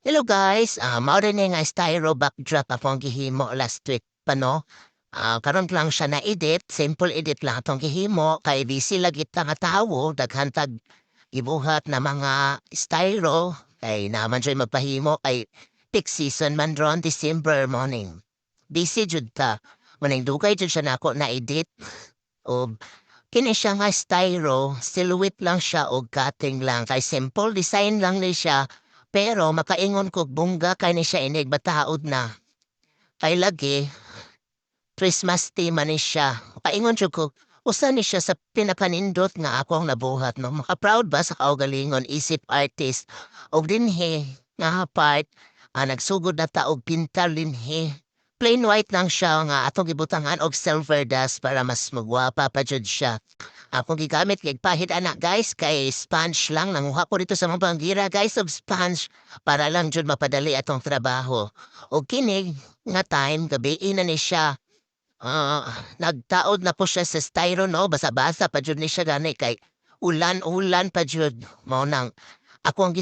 Hello guys, mao rin nga styro backdrop akong gihimo last week pa no. Karon lang siya na-edit, simple edit lang atong gihimo kay busy lagi ta nga tawo daghan tag gibuhat na mga styro kay naman siya magpahimo kay peak season man ron December morning. Busy jud ta. Maning dugay jud siya nako na-edit o kini siya nga styro, silhouette lang siya o cutting lang kay simple design lang ni siya. Pero makaingon ko bongga kay ni siya inig bataod na. Kay lagi, Christmas tree man ni siya. Makaingon jud ko, usa ni siya sa pinakanindot nga akong nabuhat no. Maka-proud ba sa kaugalingon isip artist og dinhi nga part nagsugod na ta og pintar dinhi. Plain white lang siya nga atong gibutangan og silver dust para mas magwapa pa jud siya. Akong gigamit kay pahit anak guys kay sponge lang nanguha ko dito sa mga banggira guys og sponge para lang jud mapadali atong trabaho. O kinig nga time gabi na ni siya. Nagtaod na po siya sa styro no basa-basa pa jud ni siya gani kay ulan-ulan pa jud mo nang akong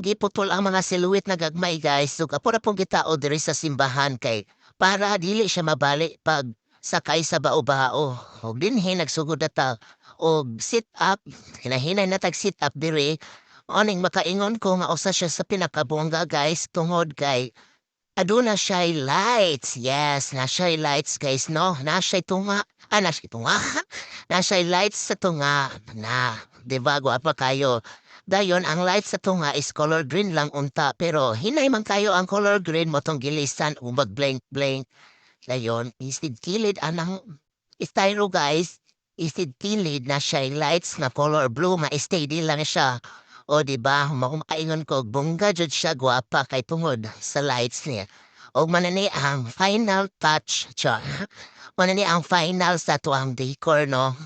giputol ang mga silhouette na gagmay guys ug apo na pong gitaod diri sa simbahan kay para dili siya mabali pag sakay sa bao-bao. Og dinhi nagsugod na ta og sit up, hinahinay na tag sit up diri. Oning makaingon ko nga usa siya sa pinakabongga guys tungod kay aduna siya'y lights. Yes, na siya'y lights guys no. Na siya'y tunga. Na siya'y tunga. Na siya'y lights sa tunga. Na, di ba gwapa kayo. Dayon ang lights sa tunga is color green lang unta pero hinay man kayo ang color green mo tong gilisan o mag blank blank. Dayon, isid kilid anang styro guys. Isid kilid na siya'y lights na color blue ma-steady lang siya. O di ba, makaingon ko, bongga jud siya gwapa kay tungod sa lights niya. O manani ang final touch, char. Manani ang final sa tuang decor, no?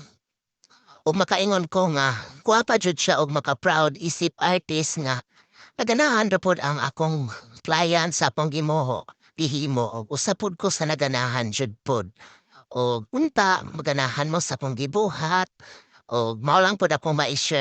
O makaingon ko nga, gwapa jud siya og maka-proud isip artist nga. Naganahan ra pod ang akong client sa akong gimoho. Gihimo og usapod ko sa naganahan jud pod. O unta, maganahan mo sa akong gibuhat. O mao lang pod akong ma-share